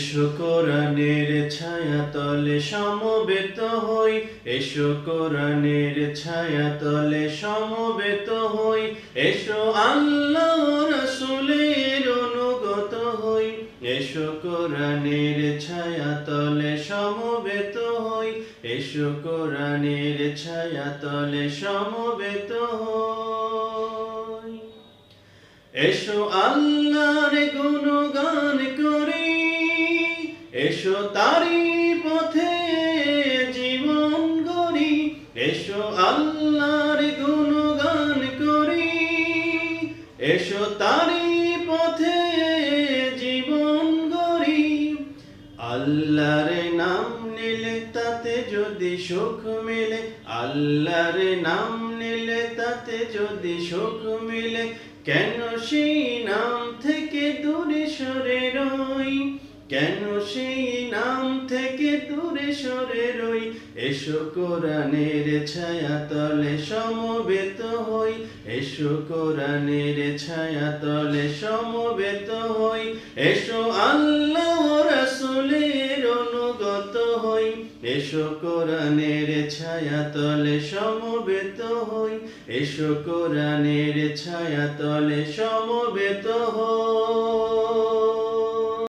এসো কোরআনের ছায়াতলে সমবেত হই, এসো কোরআনের ছায়াতলে সমবেত হই, এসো আল্লাহ রাসূলের অনুগত হই, এসো কোরআনের ছায়াতলে সমবেত হই, এসো কোরআনের ছায়াতলে সমবেত হই। এসো আল্লাহর গুণগান করি, এসো তারি পথে জীবন গড়ি, এসো আল্লাহর গুণগান করি, এসো তারি পথে জীবন গড়ি। আল্লাহর নাম নিলে তাতে যদি সুখ মিলে, আল্লাহর নাম নিলে তাতে যদি সুখ মিলে, কেন সেই নাম থেকে দূরে সরে রই, কেন সেই নাম থেকে দূরে সরে রই। এসো কোরআনের ছায়াতলে সমবেত হই, এসো কোরআনের ছায়াতলে সমবেত হই, এসো আল্লাহ রাসূলের অনুগত হই, এসো কোরআনের ছায়াতলে সমবেত হই, এসো কোরআনের ছায়াতলে সমবেত হই।